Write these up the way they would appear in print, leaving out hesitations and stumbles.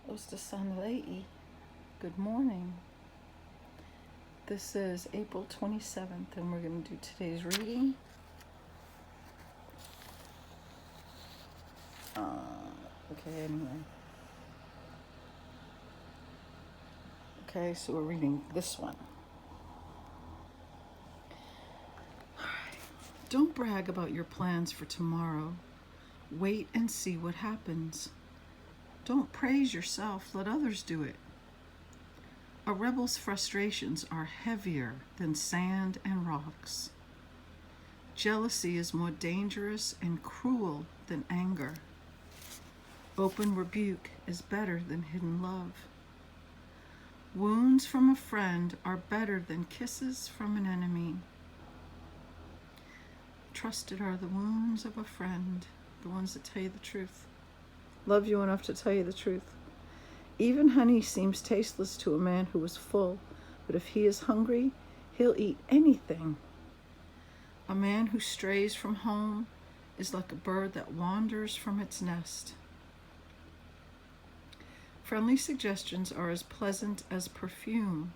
Osta Sanlei. Good morning. This is April 27th, and we're going to do today's reading. Anyway. Okay, so we're reading this one. Alright. Don't brag about your plans for tomorrow. Wait and see what happens. Don't praise yourself, let others do it. A rebel's frustrations are heavier than sand and rocks. Jealousy is more dangerous and cruel than anger. Open rebuke is better than hidden love. Wounds from a friend are better than kisses from an enemy. Trusted are the wounds of a friend, the ones that tell you the truth. Love you enough to tell you the truth. Even honey seems tasteless to a man who is full, but if he is hungry, he'll eat anything. A man who strays from home is like a bird that wanders from its nest. Friendly suggestions are as pleasant as perfume.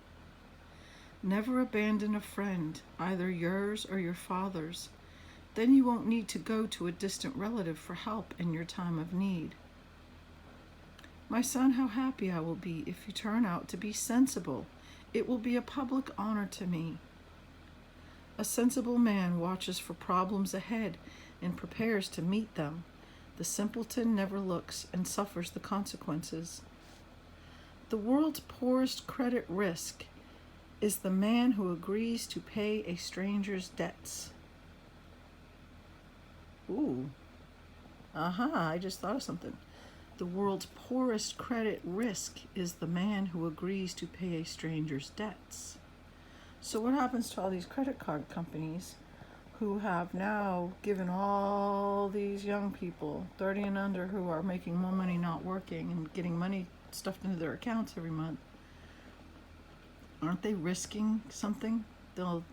Never abandon a friend, either yours or your father's. Then you won't need to go to a distant relative for help in your time of need. My son, how happy I will be if you turn out to be sensible. It will be a public honor to me. A sensible man watches for problems ahead and prepares to meet them. The simpleton never looks and suffers the consequences. The world's poorest credit risk is the man who agrees to pay a stranger's debts. Ooh. I just thought of something. The world's poorest credit risk is the man who agrees to pay a stranger's debts. So what happens to all these credit card companies who have now given all these young people, 30 and under, who are making more money not working and getting money stuffed into their accounts every month? Aren't they risking something? How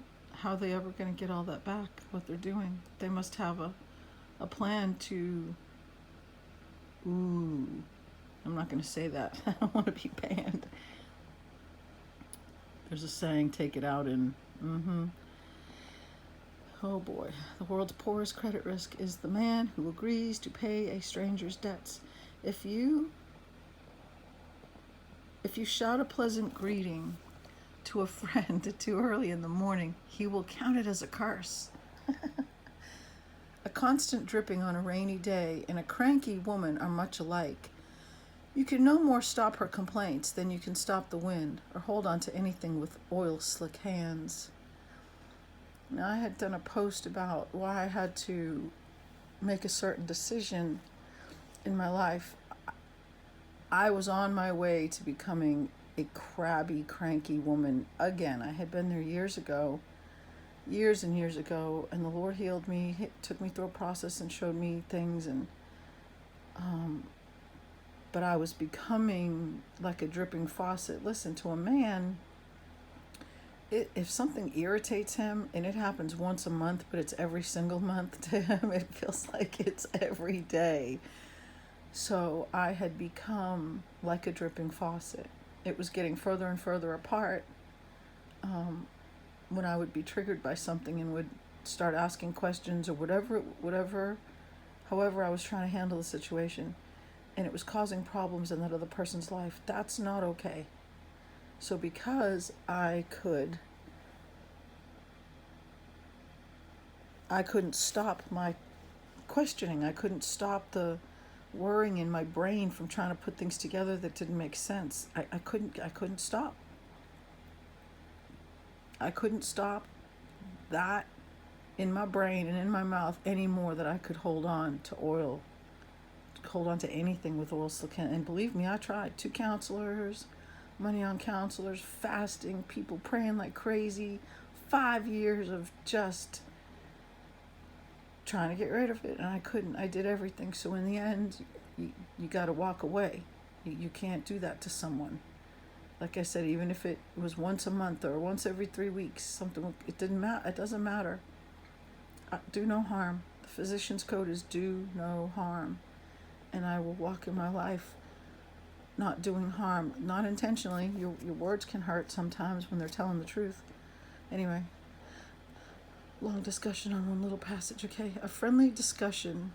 are they ever going to get all that back, what they're doing? They must have a plan to... I'm not going to say that. I don't want to be banned. There's a saying, take it out in... Oh boy. The world's poorest credit risk is the man who agrees to pay a stranger's debts. If you shout a pleasant greeting to a friend too early in the morning, he will count it as a curse. A constant dripping on a rainy day and a cranky woman are much alike. You can no more stop her complaints than you can stop the wind or hold on to anything with oil-slick hands. Now, I had done a post about why I had to make a certain decision in my life. I was on my way to becoming a crabby, cranky woman again. I had been there years and years ago, and the Lord healed me. He took me through a process and showed me things, and but I was becoming like a dripping faucet. Listen, to a man, if something irritates him, and it happens once a month, but it's every single month to him, it feels like it's every day. So I had become like a dripping faucet. It was getting further and further apart when I would be triggered by something and would start asking questions or however I was trying to handle the situation, and it was causing problems in that other person's life. That's not okay. So because I couldn't stop my questioning, I couldn't stop the worrying in my brain from trying to put things together that didn't make sense. I couldn't stop. I couldn't stop that in my brain and in my mouth anymore that I could hold on to anything with oil slick. And believe me, I tried 2 counselors, money on counselors, fasting, people praying like crazy, 5 years of just trying to get rid of it, and I couldn't. I did everything. So in the end, you got to walk away. You can't do that to someone. Like I said, even if it was once a month or once every 3 weeks, something, it didn't matter. It doesn't matter. Do no harm. The physician's code is do no harm. And I will walk in my life not doing harm, not intentionally. Your words can hurt sometimes when they're telling the truth. Anyway, long discussion on one little passage, okay? A friendly discussion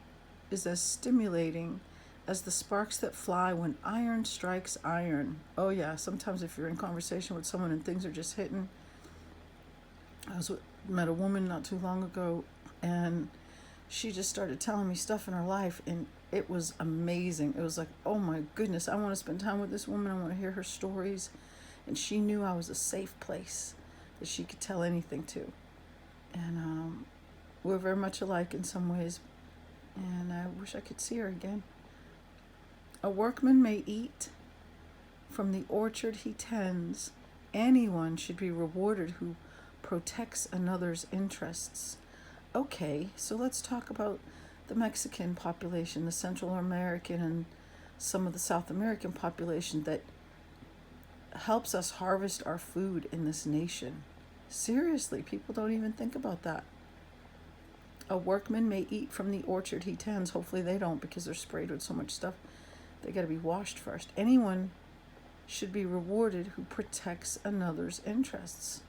is as stimulating as the sparks that fly when iron strikes iron. Oh yeah, sometimes if you're in conversation with someone and things are just hitting. Met a woman not too long ago, and she just started telling me stuff in her life, and it was amazing. It was like, oh my goodness, I want to spend time with this woman. I want to hear her stories. And she knew I was a safe place that she could tell anything to. And we're very much alike in some ways, and I wish I could see her again. A workman may eat from the orchard he tends. Anyone should be rewarded who protects another's interests. Okay, so let's talk about the Mexican population, the Central American, and some of the South American population that helps us harvest our food in this nation. Seriously, people don't even think about that. A workman may eat from the orchard he tends. Hopefully they don't, because they're sprayed with so much stuff. They got to be washed first. Anyone should be rewarded who protects another's interests.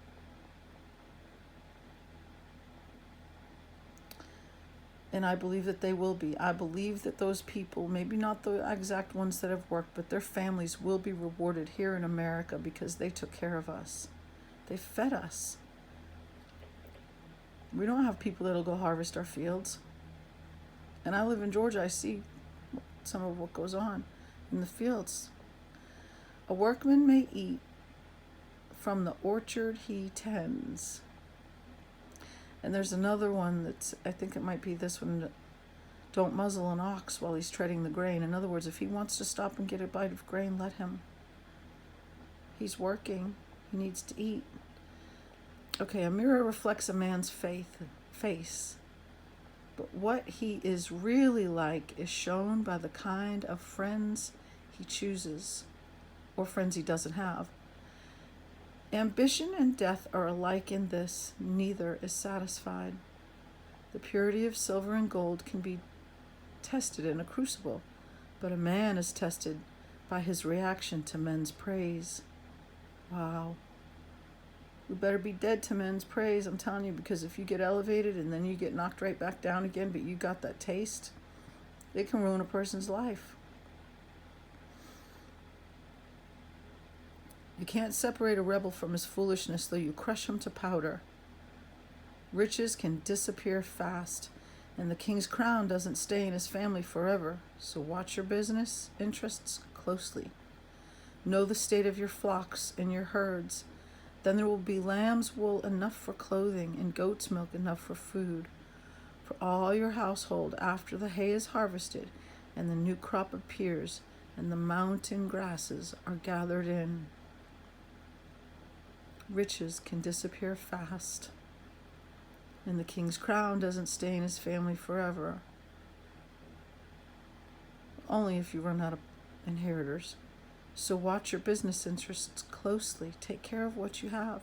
And I believe that they will be. I believe that those people, maybe not the exact ones that have worked, but their families will be rewarded here in America because they took care of us. They fed us. We don't have people that'll go harvest our fields. And I live in Georgia. I see some of what goes on in the fields. A workman may eat from the orchard he tends. And there's another one that's, I think it might be this one, don't muzzle an ox while he's treading the grain. In other words, if he wants to stop and get a bite of grain, let him. He's working. He needs to eat. Okay, a mirror reflects a man's face. But what he is really like is shown by the kind of friends he chooses, or friends he doesn't have. Ambition and death are alike in this: neither is satisfied. The purity of silver and gold can be tested in a crucible, but a man is tested by his reaction to men's praise. Wow. We better be dead to men's praise, I'm telling you, because if you get elevated and then you get knocked right back down again, but you got that taste, it can ruin a person's life. You can't separate a rebel from his foolishness, though you crush him to powder. Riches can disappear fast, and the king's crown doesn't stay in his family forever, so watch your business interests closely. Know the state of your flocks and your herds. Then there will be lamb's wool enough for clothing and goat's milk enough for food for all your household after the hay is harvested and the new crop appears and the mountain grasses are gathered in. Riches can disappear fast, and the king's crown doesn't stay in his family forever. Only if you run out of inheritors. So watch your business interests closely. Take care of what you have.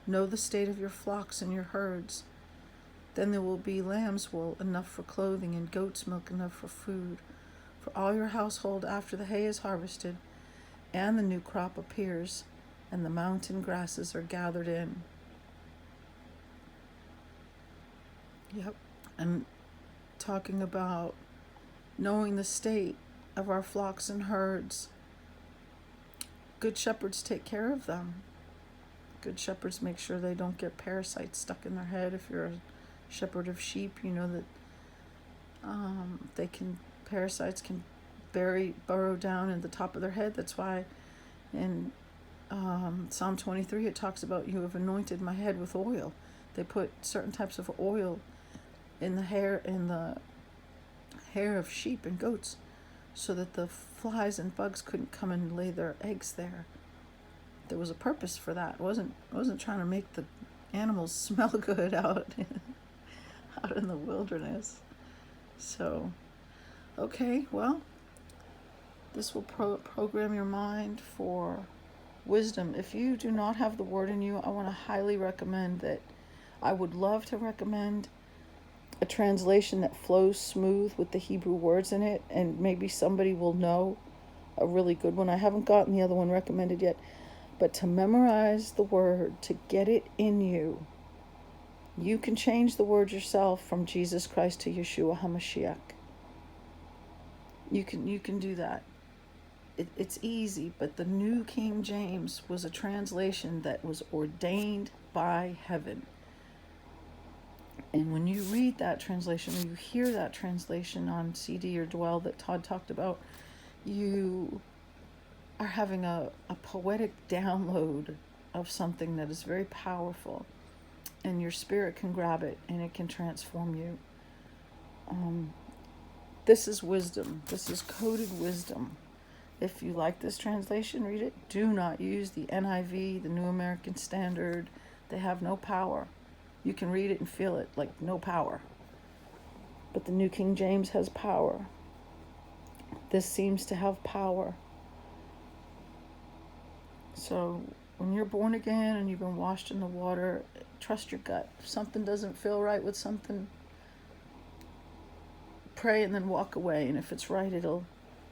Know the state of your flocks and your herds. Then there will be lamb's wool enough for clothing and goat's milk enough for food for all your household after the hay is harvested and the new crop appears and the mountain grasses are gathered in. Yep. I'm talking about knowing the state of our flocks and herds. Good shepherds take care of them. Good shepherds make sure they don't get parasites stuck in their head. If you're a shepherd of sheep, you know that parasites can burrow down in the top of their head. That's why in Psalm 23 it talks about, you have anointed my head with oil. They put certain types of oil in the hair of sheep and goats so that the flies and bugs couldn't come and lay their eggs there. There was a purpose for that. It wasn't trying to make the animals smell good out in the wilderness. So, okay, well, this will program your mind for wisdom. If you do not have the word in you, I want to highly recommend that. I would love to recommend a translation that flows smooth with the Hebrew words in it, and maybe somebody will know a really good one. I haven't gotten the other one recommended yet. But to memorize the word, to get it in you, you can change the word yourself from Jesus Christ to Yeshua HaMashiach. You can do that. It's easy, but the New King James was a translation that was ordained by heaven. And when you read that translation, or you hear that translation on CD or Dwell that Todd talked about, you are having a poetic download of something that is very powerful. And your spirit can grab it and it can transform you. This is wisdom. This is coded wisdom. If you like this translation, read it. Do not use the NIV, the New American Standard. They have no power. You can read it and feel it, like no power. But the New King James has power. This seems to have power. So when you're born again and you've been washed in the water, trust your gut. If something doesn't feel right with something, pray and then walk away. And if it's right, it'll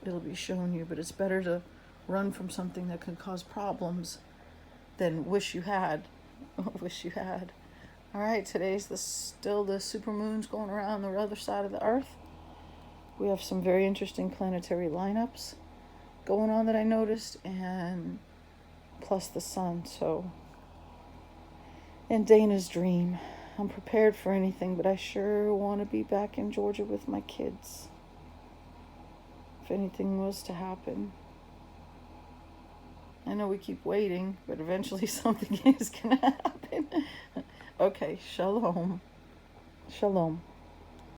be shown you. But it's better to run from something that can cause problems than wish you had. Wish you had. All right, today's still the supermoon's going around the other side of the earth. We have some very interesting planetary lineups going on that I noticed, and plus the sun. So, and Dana's dream. I'm prepared for anything, but I sure want to be back in Georgia with my kids. If anything was to happen. I know we keep waiting, but eventually something is going to happen. Okay, shalom. Shalom.